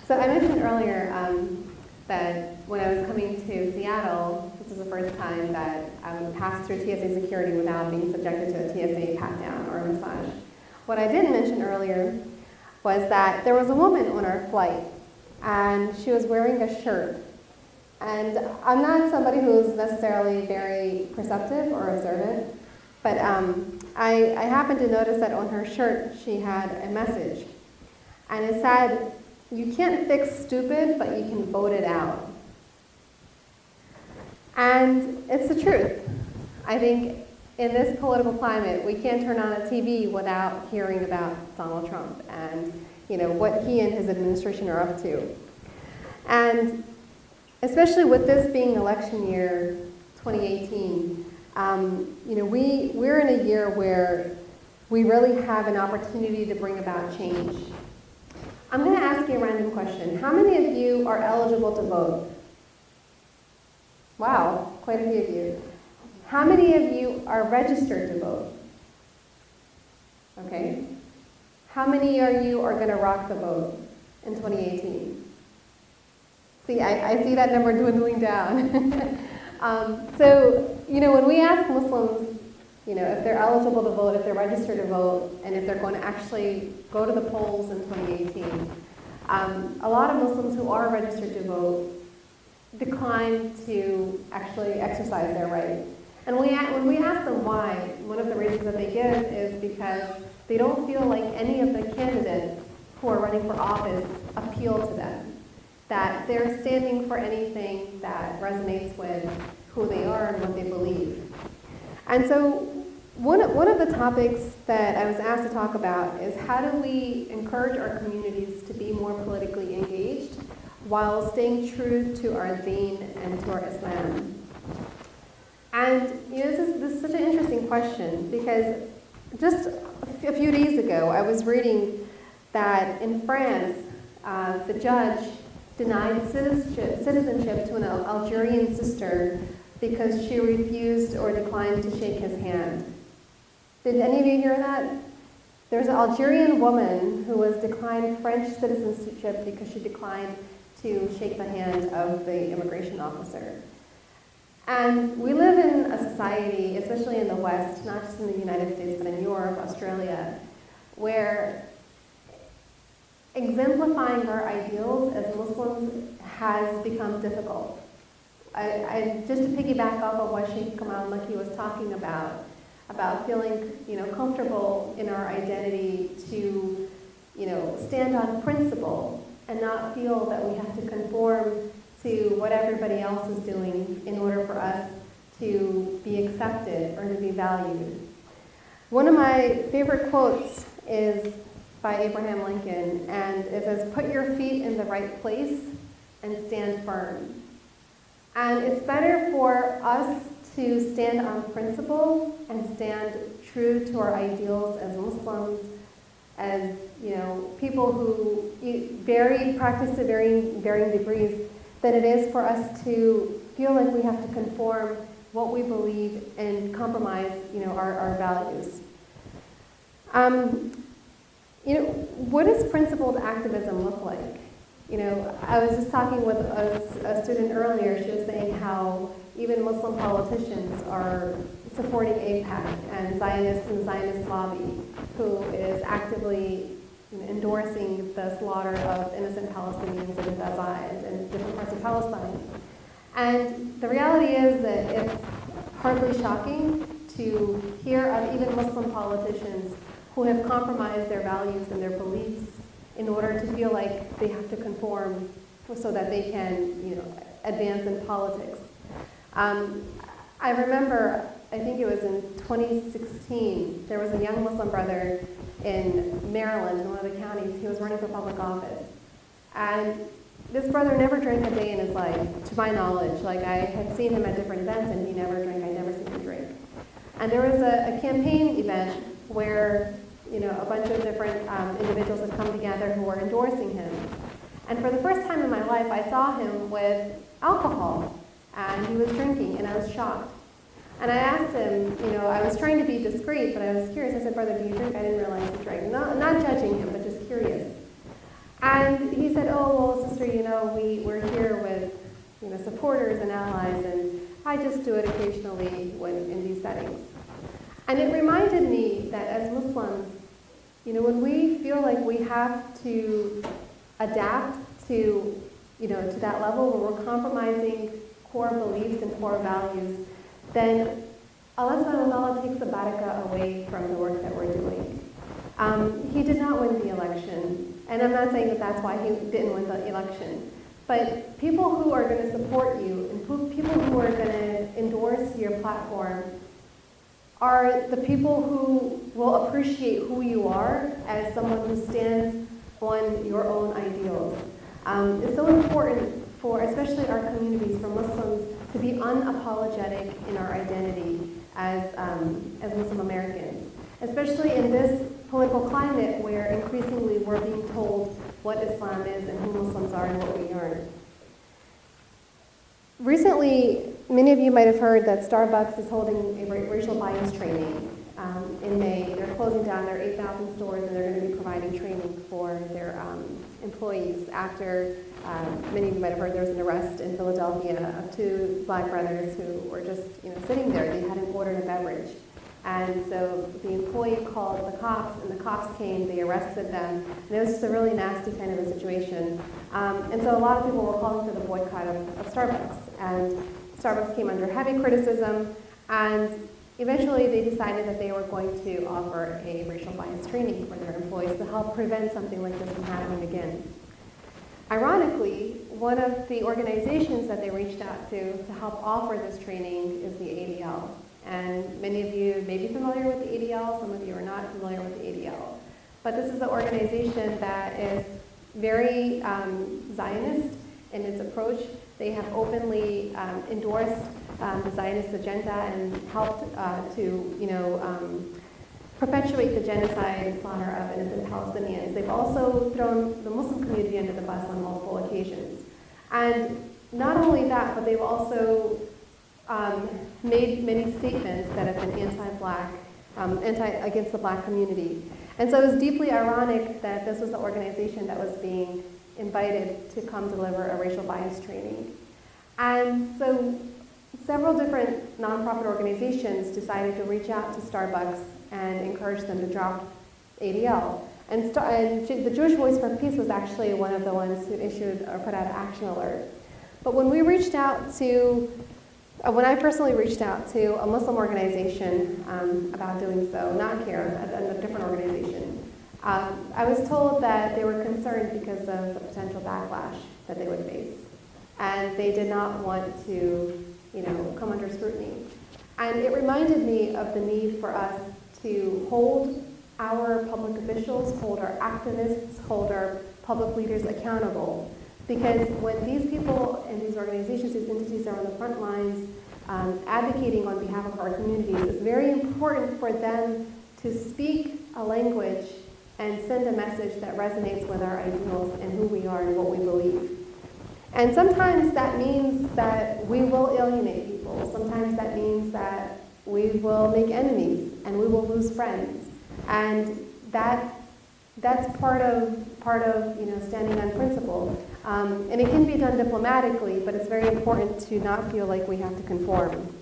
So I mentioned earlier that when I was coming to Seattle, this is the first time that I would pass through TSA security without being subjected to a TSA pat-down or a massage. What I didn't mention earlier was that there was a woman on our flight, and she was wearing a shirt. And I'm not somebody who's necessarily very perceptive or observant, but I happened to notice that on her shirt she had a message. And it said, "You can't fix stupid, but you can vote it out." And it's the truth. I think in this political climate, we can't turn on a TV without hearing about Donald Trump and what he and his administration are up to. And especially with this being election year 2018, we're in a year where we really have an opportunity to bring about change. I'm going to ask you a random question. How many of you are eligible to vote? Wow, quite a few of you. How many of you are registered to vote? Okay. How many of you are going to rock the vote in 2018? See, I see that number dwindling down. When we ask Muslims, if they're eligible to vote, if they're registered to vote, and if they're going to actually go to the polls in 2018, a lot of Muslims who are registered to vote decline to actually exercise their right. And when we ask them why, one of the reasons that they give is because they don't feel like any of the candidates who are running for office appeal to them, that they're standing for anything that resonates with who they are and what they believe. And so one of the topics that I was asked to talk about is how do we encourage our communities to be more politically engaged while staying true to our deen and to our Islam. And this is such an interesting question because just a few days ago I was reading that in France the judge denied citizenship to an Algerian sister because she refused or declined to shake his hand. Did any of you hear that? There's an Algerian woman who was declined French citizenship because she declined to shake the hand of the immigration officer. And we live in a society, especially in the West, not just in the United States, but in Europe, Australia, where exemplifying our ideals as Muslims has become difficult. Just to piggyback off of what Sheikh Kamal Makki was talking about feeling comfortable in our identity to stand on principle and not feel that we have to conform to what everybody else is doing in order for us to be accepted or to be valued. One of my favorite quotes is by Abraham Lincoln, and it says, "Put your feet in the right place and stand firm." And it's better for us to stand on principle and stand true to our ideals as Muslims, as people who practice to varying degrees, than it is for us to feel like we have to conform what we believe and compromise our values. What does principled activism look like? I was just talking with a student earlier. She was saying how even Muslim politicians are supporting AIPAC and the Zionist lobby, who is actively endorsing the slaughter of innocent Palestinians in Gaza and different parts of Palestine. And the reality is that it's hardly shocking to hear of even Muslim politicians who have compromised their values and their beliefs in order to feel like they have to conform so that they can, advance in politics. I remember, I think it was in 2016, there was a young Muslim brother in Maryland, in one of the counties. He was running for public office. And this brother never drank a day in his life, to my knowledge. Like, I had seen him at different events, and he never drank. I'd never seen him drink. And there was a campaign event where a bunch of different individuals had come together who were endorsing him. And for the first time in my life, I saw him with alcohol, and he was drinking, and I was shocked. And I asked him, I was trying to be discreet, but I was curious. I said, "Brother, do you drink?" I didn't realize he drank. Not judging him, but just curious. And he said, oh, well, sister, we're here with supporters and allies, and I just do it occasionally when in these settings. And it reminded me that as Muslims, when we feel like we have to adapt to that level where we're compromising core beliefs and core values, then Allah subhanahu wa ta'ala takes the barakah away from the work that we're doing. He did not win the election, and I'm not saying that that's why he didn't win the election, but people who are going to support you and people who are going to endorse your platform are the people who will appreciate who you are as someone who stands on your own ideals. It's so important for, especially our communities, for Muslims to be unapologetic in our identity as Muslim Americans, especially in this political climate where increasingly we're being told what Islam is and who Muslims are and what we aren't. Recently, many of you might have heard that Starbucks is holding a racial bias training in May. They're closing down their 8,000 stores, and they're going to be providing training for their employees after many of you might have heard there was an arrest in Philadelphia of two black brothers who were just sitting there. They hadn't ordered a beverage. And so the employee called the cops, and the cops came, they arrested them, and it was just a really nasty kind of a situation. And so a lot of people were calling for the boycott of Starbucks, and Starbucks came under heavy criticism, and eventually they decided that they were going to offer a racial bias training for their employees to help prevent something like this from happening again. Ironically, one of the organizations that they reached out to help offer this training is the ADL. And many of you may be familiar with the ADL, some of you are not familiar with the ADL. But this is an organization that is very Zionist in its approach. They have openly endorsed the Zionist agenda and helped to perpetuate the genocide and slaughter of innocent Palestinians. They've also thrown the Muslim community under the bus on multiple occasions. And not only that, but they've also made many statements that have been anti-black, against the black community. And so it was deeply ironic that this was the organization that was being invited to come deliver a racial bias training. And so several different nonprofit organizations decided to reach out to Starbucks and encourage them to drop ADL. And the Jewish Voice for Peace was actually one of the ones who issued or put out an action alert. But when I personally reached out to a Muslim organization about doing so, not CARE, a different organization, I was told that they were concerned because of the potential backlash that they would face. And they did not want to, come under scrutiny. And it reminded me of the need for us to hold our public officials, hold our activists, hold our public leaders accountable. Because when these people and these organizations, these entities are on the front lines advocating on behalf of our communities, it's very important for them to speak a language and send a message that resonates with our ideals and who we are and what we believe. And sometimes that means that we will alienate people. Sometimes that means that we will make enemies and we will lose friends. And that's part of standing on principle. And it can be done diplomatically, but it's very important to not feel like we have to conform.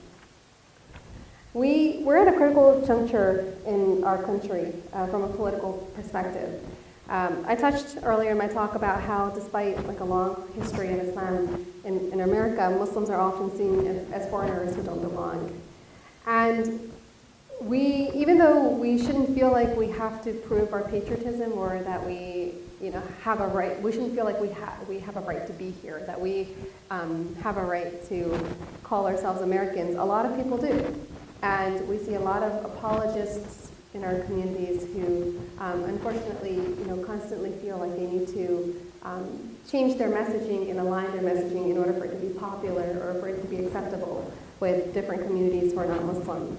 We're at a critical juncture in our country from a political perspective. I touched earlier in my talk about how, despite a long history of Islam in America, Muslims are often seen as foreigners who don't belong. And even though we shouldn't feel like we have to prove our patriotism or that we have a right, we shouldn't feel like we have a right to be here, that we have a right to call ourselves Americans. A lot of people do. And we see a lot of apologists in our communities who unfortunately constantly feel like they need to change their messaging and align their messaging in order for it to be popular or for it to be acceptable with different communities who are not Muslim.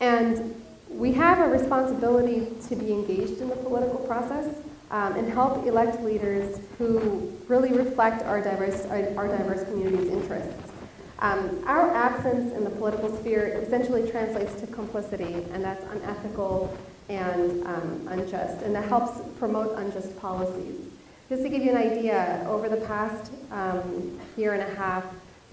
And we have a responsibility to be engaged in the political process and help elect leaders who really reflect our diverse community's interests. Our absence in the political sphere essentially translates to complicity, and that's unethical and unjust, and that helps promote unjust policies. Just to give you an idea, over the past year and a half,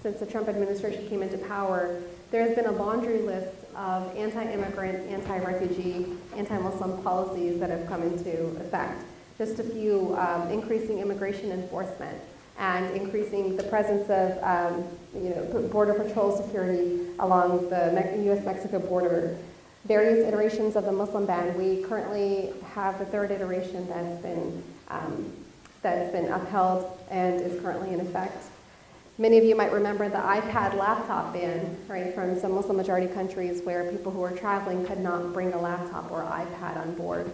since the Trump administration came into power, there has been a laundry list of anti-immigrant, anti-refugee, anti-Muslim policies that have come into effect. Just a few: increasing immigration enforcement and increasing the presence of border patrol security along the U.S.-Mexico border. Various iterations of the Muslim ban. We currently have the third iteration that's been upheld and is currently in effect. Many of you might remember the iPad laptop ban, right, from some Muslim majority countries where people who were traveling could not bring a laptop or iPad on board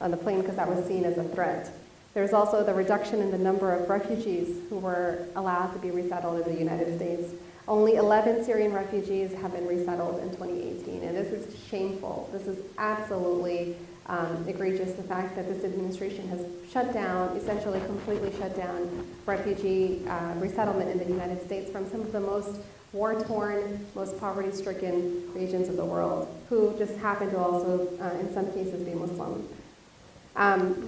on the plane because that was seen as a threat. There's also the reduction in the number of refugees who were allowed to be resettled in the United States. Only 11 Syrian refugees have been resettled in 2018, and this is shameful. This is absolutely egregious, the fact that this administration has shut down, essentially completely shut down refugee resettlement in the United States from some of the most war-torn, most poverty-stricken regions of the world, who just happen to also, in some cases, be Muslim.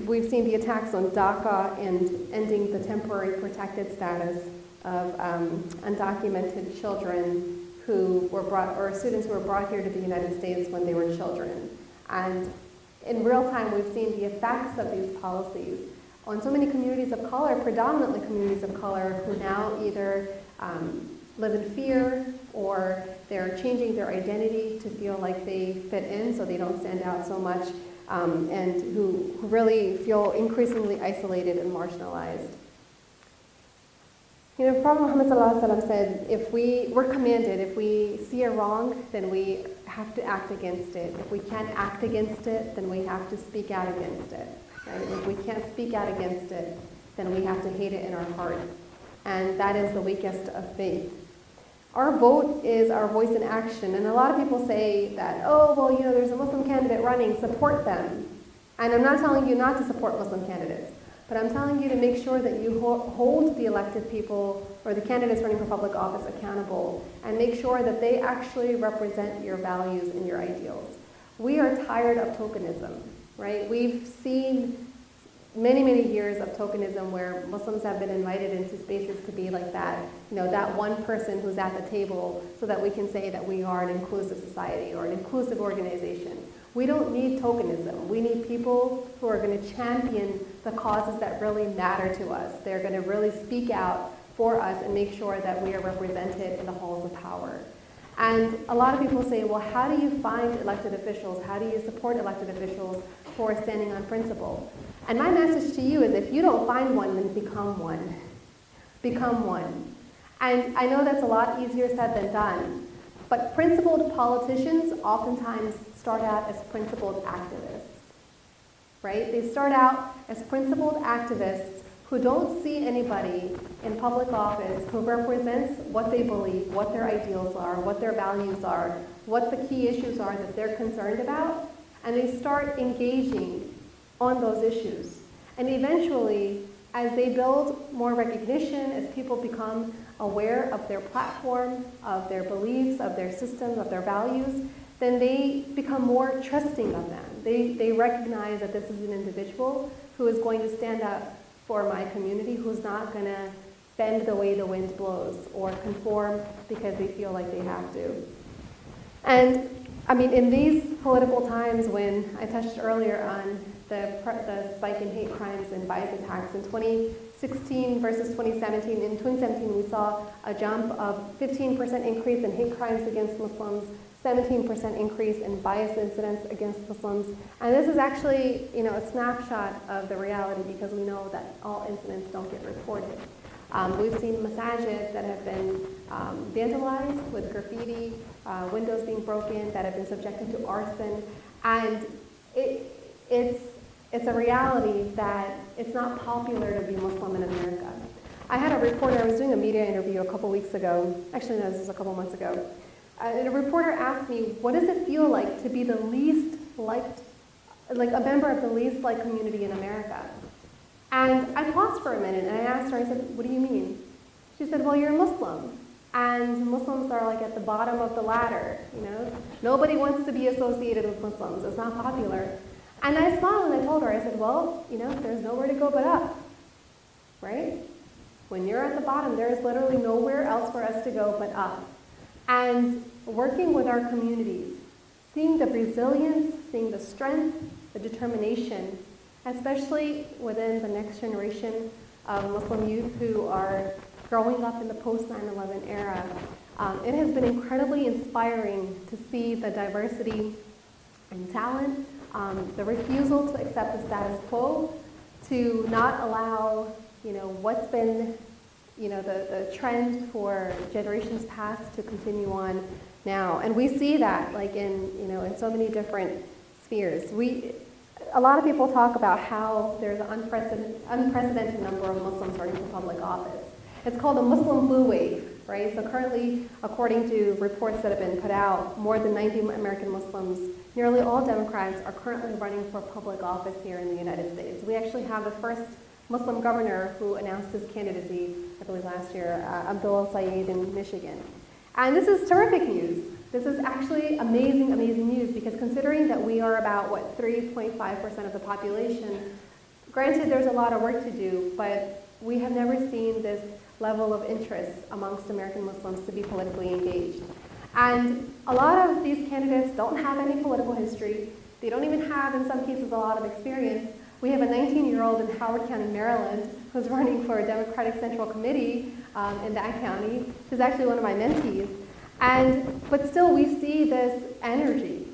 We've seen the attacks on DACA and ending the temporary protected status of undocumented children who were brought, or students who were brought here to the United States when they were children. And in real time, we've seen the effects of these policies on so many communities of color, predominantly communities of color, who now either live in fear or they're changing their identity to feel like they fit in so they don't stand out so much, and who really feel increasingly isolated and marginalized. You know, Prophet Muhammad ﷺ said, we're commanded, if we see a wrong, then we have to act against it. If we can't act against it, then we have to speak out against it. Right? If we can't speak out against it, then we have to hate it in our heart. And that is the weakest of faith. Our vote is our voice in action. And a lot of people say that, oh, well, you know, there's a Muslim candidate running, support them. And I'm not telling you not to support Muslim candidates. But I'm telling you to make sure that you hold the elected people or the candidates running for public office accountable and make sure that they actually represent your values and your ideals. We are tired of tokenism, right? We've seen many, many years of tokenism where Muslims have been invited into spaces to be like that, you know, that one person who's at the table so that we can say that we are an inclusive society or an inclusive organization. We don't need tokenism. We need people who are going to champion the causes that really matter to us. They're going to really speak out for us and make sure that we are represented in the halls of power. And a lot of people say, well, how do you find elected officials? How do you support elected officials who are standing on principle? And my message to you is, if you don't find one, then become one. Become one. And I know that's a lot easier said than done, but principled politicians oftentimes start out as principled activists, right? They start out as principled activists who don't see anybody in public office who represents what they believe, what their ideals are, what their values are, what the key issues are that they're concerned about, and they start engaging on those issues. And eventually, as they build more recognition, as people become aware of their platform, of their beliefs, of their systems, of their values, then they become more trusting of them. They recognize that this is an individual who is going to stand up for my community, who's not going to bend the way the wind blows or conform because they feel like they have to. And I mean, in these political times, when I touched earlier on the spike in hate crimes and bias attacks in 2016 versus 2017, in 2017 we saw a jump of 15% increase in hate crimes against Muslims, 17% increase in bias incidents against Muslims. And this is actually, you know, a snapshot of the reality, because we know that all incidents don't get reported. We've seen masajid that have been vandalized with graffiti, windows being broken, that have been subjected to arson. And it's a reality that it's not popular to be Muslim in America. I had a reporter, I was doing a media interview a couple weeks ago, actually no, this was a couple months ago, and a reporter asked me, what does it feel like to be the least liked, like a member of the least liked community in America? And I paused for a minute and I asked her, I said, what do you mean? She said, well, you're Muslim. And Muslims are like at the bottom of the ladder, you know? Nobody wants to be associated with Muslims. It's not popular. And I smiled and I told her, I said, well, you know, there's nowhere to go but up. right? When you're at the bottom, there is literally nowhere else for us to go but up. And working with our communities, seeing the resilience, seeing the strength, the determination, especially within the next generation of Muslim youth who are growing up in the post-9/11 era, it has been incredibly inspiring to see the diversity and talent, the refusal to accept the status quo, to not allow, what's been, the trend for generations past to continue on now. And we see that, like in so many different spheres. A lot of people talk about how there's an unprecedented number of Muslims running for public office. It's called the Muslim blue wave, right? So currently, according to reports that have been put out, more than 90 American Muslims, nearly all Democrats, are currently running for public office here in the United States. We actually have the first Muslim governor who announced his candidacy, I believe last year, Abdullah Sayed in Michigan. And this is terrific news. This is actually amazing, amazing news, because considering that we are about, 3.5% of the population, granted there's a lot of work to do, but we have never seen this level of interest amongst American Muslims to be politically engaged. And a lot of these candidates don't have any political history. They don't even have, in some cases, a lot of experience. We have a 19-year-old in Howard County, Maryland, who's running for a Democratic Central Committee in that county. She's actually one of my mentees. But still, we see this energy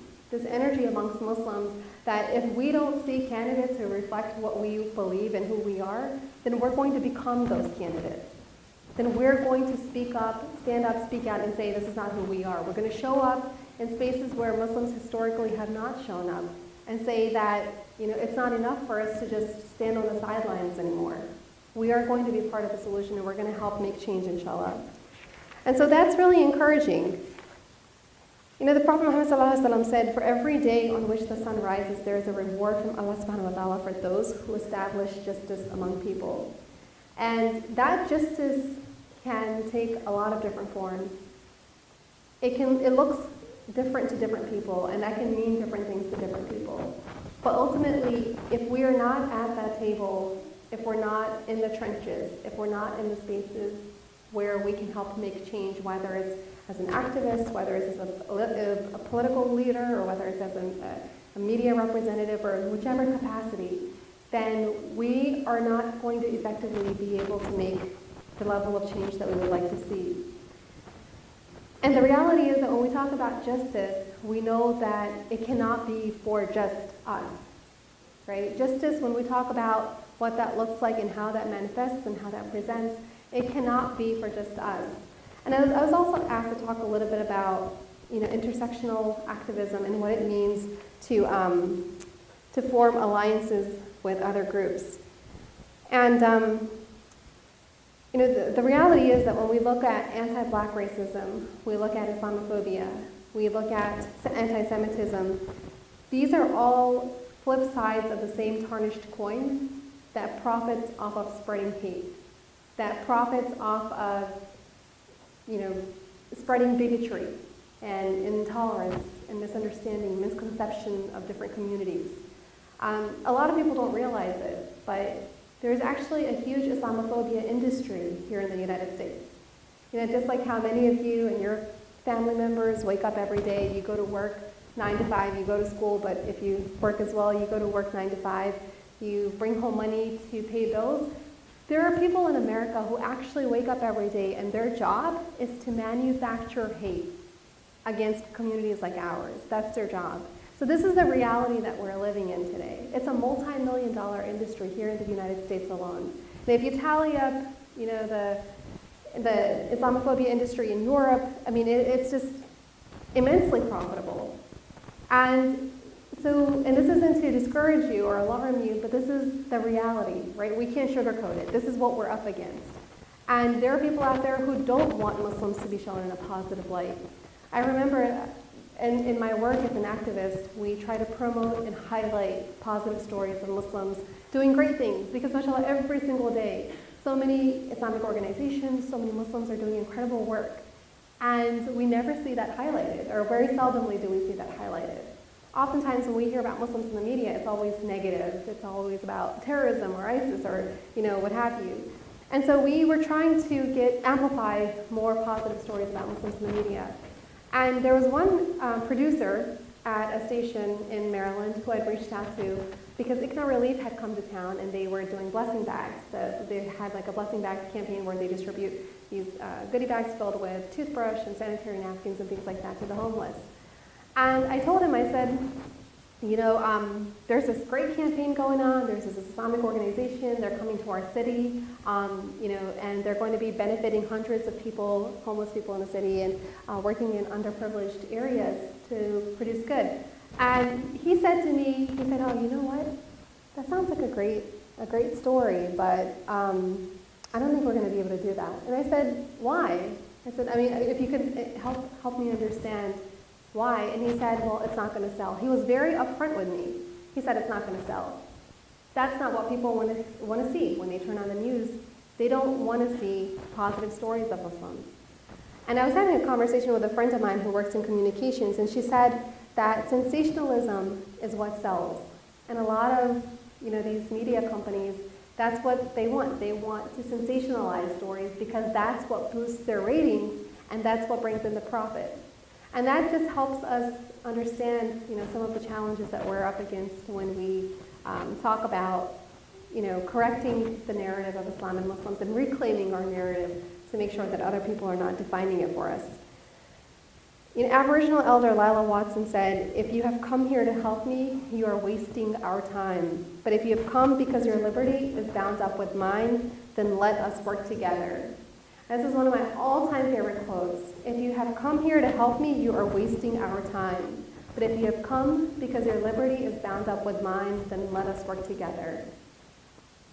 amongst Muslims, that if we don't see candidates who reflect what we believe and who we are, then we're going to become those candidates. Then we're going to speak up, stand up, speak out, and say this is not who we are. We're going to show up in spaces where Muslims historically have not shown up and say that it's not enough for us to just stand on the sidelines anymore. We are going to be part of the solution, and we're going to help make change, inshallah. And so that's really encouraging. The Prophet Muhammad ﷺ said, for every day on which the sun rises, there is a reward from Allah subhanahu wa ta'ala for those who establish justice among people. And that justice can take a lot of different forms. It looks different to different people, and that can mean different things to different people. But ultimately, if we are not at that table, if we're not in the trenches, if we're not in the spaces where we can help make change, whether it's as an activist, whether it's as a political leader, or whether it's as a media representative, or in whichever capacity, then we are not going to effectively be able to make the level of change that we would like to see. And the reality is that when we talk about justice, we know that it cannot be for just us, right? Justice, when we talk about what that looks like and how that manifests and how that presents, it cannot be for just us. And I was also asked to talk a little bit about, intersectional activism and what it means to form alliances with other groups. And the reality is that when we look at anti-Black racism, we look at Islamophobia, we look at anti-Semitism, these are all flip sides of the same tarnished coin that profits off of spreading hate, that profits off of, spreading bigotry and intolerance and misunderstanding, misconception of different communities. A lot of people don't realize it, but there's actually a huge Islamophobia industry here in the United States. Just like how many of you and your family members wake up every day, you go to work 9 to 5, you go to school, but if you work as well, you go to work 9 to 5, you bring home money to pay bills. There are people in America who actually wake up every day and their job is to manufacture hate against communities like ours. That's their job. So this is the reality that we're living in today. It's a multi-million-dollar industry here in the United States alone. And if you tally up, the Islamophobia industry in Europe, it's just immensely profitable. And this isn't to discourage you or alarm you, but this is the reality, right? We can't sugarcoat it. This is what we're up against. And there are people out there who don't want Muslims to be shown in a positive light. I remember in my work as an activist, we try to promote and highlight positive stories of Muslims doing great things, because mashallah, every single day, so many Islamic organizations, so many Muslims are doing incredible work. And we never see that highlighted, or very seldomly do we see that highlighted. Oftentimes when we hear about Muslims in the media, it's always negative. It's always about terrorism or ISIS or what have you. And so we were trying to amplify more positive stories about Muslims in the media. And there was one producer at a station in Maryland who I'd reached out to because ICNA Relief had come to town and they were doing blessing bags. They had like a blessing bags campaign where they distribute these goodie bags filled with toothbrush and sanitary napkins and things like that to the homeless. And I told him, I said, you know, there's this great campaign going on. There's this Islamic organization. They're coming to our city, you know, and they're going to be benefiting hundreds of people, homeless people in the city, and working in underprivileged areas to produce good. And he said to me, he said, oh, you know what? That sounds like a great story, but I don't think we're going to be able to do that. And I said, why? I said, I mean, if you could help me understand why? And he said, well, it's not going to sell. He was very upfront with me. He said, it's not going to sell. That's not what people want to see when they turn on the news. They don't want to see positive stories of Muslims. And I was having a conversation with a friend of mine who works in communications, and she said that sensationalism is what sells. And a lot of, you know, these media companies, that's what they want. They want to sensationalize stories because that's what boosts their ratings, and that's what brings in the profit. And that just helps us understand, you know, some of the challenges that we're up against when we talk about, you know, correcting the narrative of Islam and Muslims and reclaiming our narrative to make sure that other people are not defining it for us. You know, Aboriginal elder Lila Watson said, if you have come here to help me, you are wasting our time. But if you have come because your liberty is bound up with mine, then let us work together. This is one of my all-time favorite quotes. If you have come here to help me, you are wasting our time. But if you have come because your liberty is bound up with mine, then let us work together.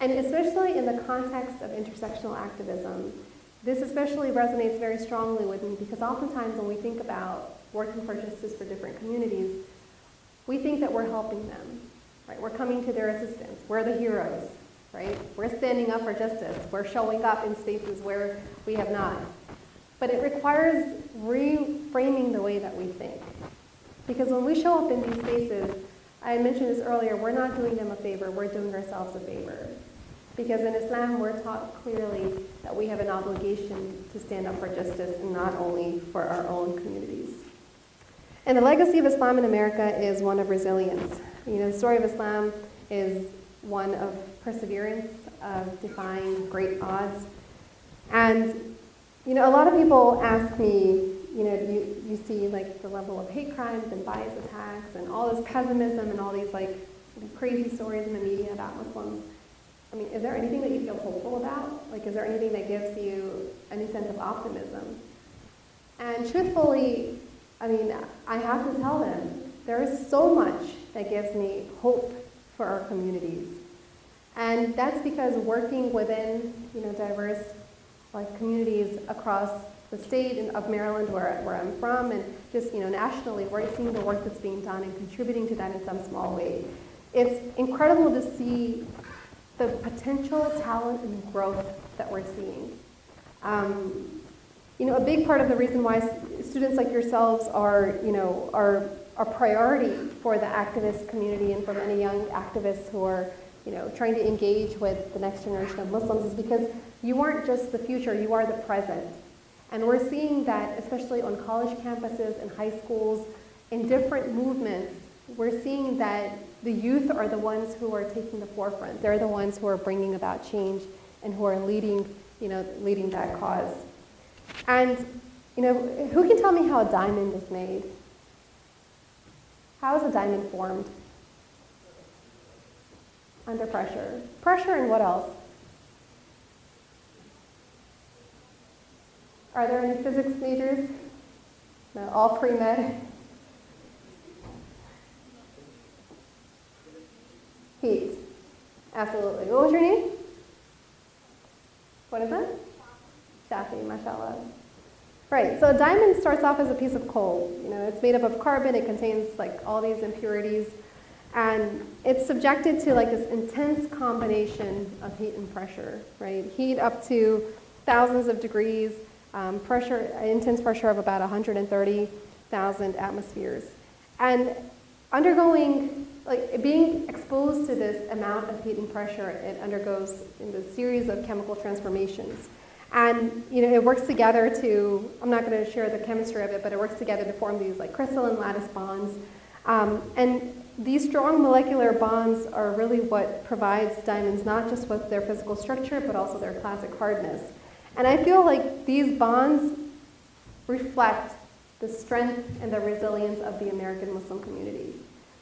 And especially in the context of intersectional activism, this especially resonates very strongly with me because oftentimes when we think about working for justice for different communities, we think that we're helping them, right? We're coming to their assistance. We're the heroes, right? We're standing up for justice. We're showing up in spaces where we have not. But it requires reframing the way that we think. Because when we show up in these spaces, I mentioned this earlier, we're not doing them a favor, we're doing ourselves a favor. Because in Islam, we're taught clearly that we have an obligation to stand up for justice and not only for our own communities. And the legacy of Islam in America is one of resilience. You know, the story of Islam is one of perseverance, of defying great odds. And, you know, a lot of people ask me, you know, you see like the level of hate crimes and bias attacks and all this pessimism and all these like crazy stories in the media about Muslims. I mean, is there anything that you feel hopeful about? Like, is there anything that gives you any sense of optimism? And truthfully, I mean, I have to tell them, there is so much that gives me hope for our communities. And that's because working within, you know, diverse like communities across the state of Maryland, where I'm from, and just, you know, nationally, we're seeing the work that's being done and contributing to that in some small way. It's incredible to see the potential, talent, and growth that we're seeing. You know, a big part of the reason why students like yourselves are, you know, are a priority for the activist community and for many young activists who are, you know, trying to engage with the next generation of Muslims is because you aren't just the future, you are the present. And we're seeing that, especially on college campuses and high schools, in different movements, we're seeing that the youth are the ones who are taking the forefront. They're the ones who are bringing about change and who are leading that cause. And, you know, who can tell me how a diamond is made? How is a diamond formed? Under pressure. Pressure and what else? Are there any physics majors? No, all pre-med? Heat. Absolutely. What was your name? What is that? Shafi, mashallah. Right, so a diamond starts off as a piece of coal. You know, it's made up of carbon, it contains like all these impurities, and it's subjected to like this intense combination of heat and pressure, right? Heat up to thousands of degrees, intense pressure of about 130,000 atmospheres. And undergoing, like being exposed to this amount of heat and pressure, it undergoes in the series of chemical transformations. And it works together to, I'm not going to share the chemistry of it, but it works together to form these like crystalline lattice bonds. And these strong molecular bonds are really what provides diamonds not just with their physical structure, but also their classic hardness. And I feel like these bonds reflect the strength and the resilience of the American Muslim community,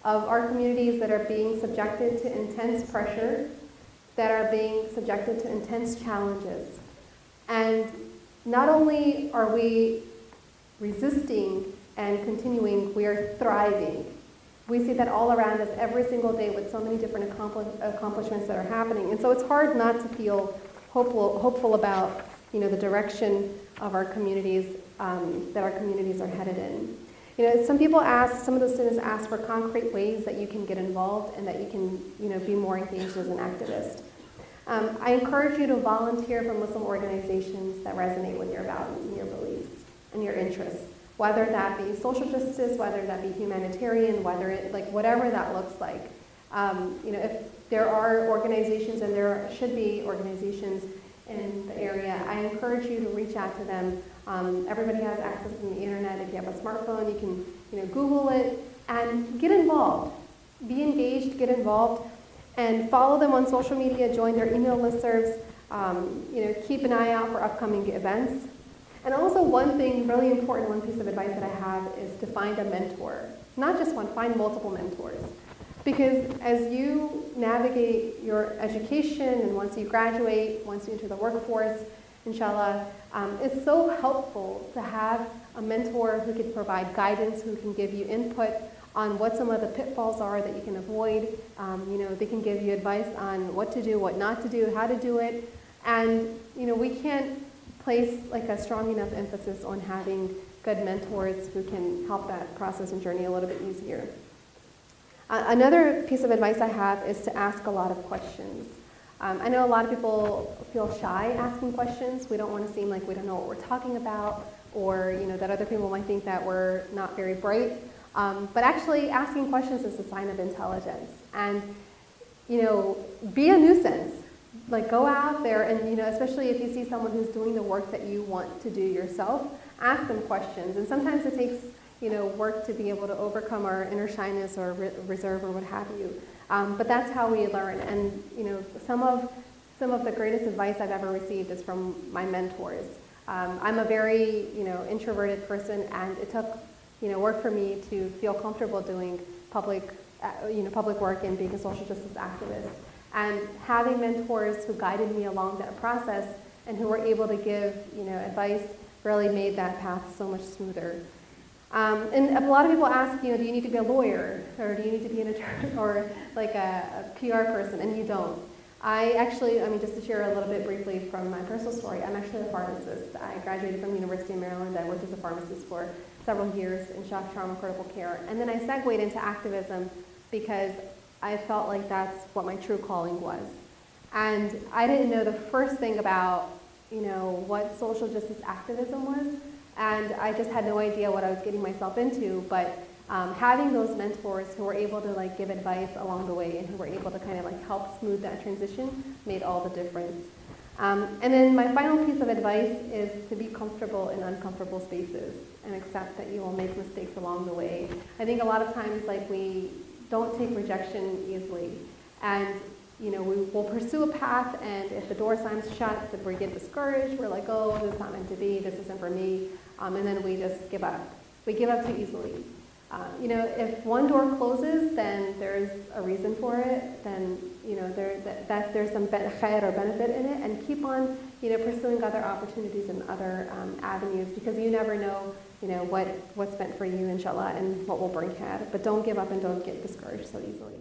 of our communities that are being subjected to intense pressure, that are being subjected to intense challenges. And not only are we resisting and continuing, we are thriving. We see that all around us every single day with so many different accomplishments that are happening. And so it's hard not to feel hopeful about the direction of our communities, that our communities are headed in. Some people ask, some of the students ask for concrete ways that you can get involved and that you can be more engaged as an activist. I encourage you to volunteer for Muslim organizations that resonate with your values and your beliefs and your interests, whether that be social justice, whether that be humanitarian, whatever that looks like. If there are organizations, and there should be organizations in the area, I encourage you to reach out to them. Everybody has access to the internet. If you have a smartphone, you can Google it and get involved. Be engaged, get involved, and follow them on social media, join their email listservs, keep an eye out for upcoming events. And also one thing, really important, one piece of advice that I have is to find a mentor. Not just one, find multiple mentors. Because as you navigate your education and once you graduate, once you enter the workforce, inshallah, it's so helpful to have a mentor who can provide guidance, who can give you input on what some of the pitfalls are that you can avoid. They can give you advice on what to do, what not to do, how to do it. And we can't place like a strong enough emphasis on having good mentors who can help that process and journey a little bit easier. Another piece of advice I have is to ask a lot of questions. I know a lot of people feel shy asking questions. We don't want to seem like we don't know what we're talking about, or that other people might think that we're not very bright. But actually asking questions is a sign of intelligence. And be a nuisance. Like go out there and especially if you see someone who's doing the work that you want to do yourself, ask them questions. And sometimes it takes work to be able to overcome our inner shyness or reserve or what have you. But that's how we learn. And some of the greatest advice I've ever received is from my mentors. I'm a very introverted person, and it took work for me to feel comfortable doing public work and being a social justice activist. And having mentors who guided me along that process and who were able to give advice really made that path so much smoother. And a lot of people ask, do you need to be a lawyer, or do you need to be an attorney, or like a PR person? And you don't. Just to share a little bit briefly from my personal story, I'm actually a pharmacist. I graduated from the University of Maryland. I worked as a pharmacist for several years in shock, trauma, critical care. And then I segued into activism because I felt like that's what my true calling was. And I didn't know the first thing about, what social justice activism was. And I just had no idea what I was getting myself into. But having those mentors who were able to give advice along the way and who were able to kind of help smooth that transition made all the difference. And then my final piece of advice is to be comfortable in uncomfortable spaces and accept that you will make mistakes along the way. I think a lot of times we don't take rejection easily. And we will pursue a path, and if the door slam's shut, then we get discouraged. We're like, oh, this is not meant to be, this isn't for me. And then we just give up. We give up too easily. If one door closes, then there's a reason for it. Then there's some khair or benefit in it, and keep on pursuing other opportunities and other avenues, because you never know what's meant for you, inshallah, and what will bring khair. But don't give up and don't get discouraged so easily.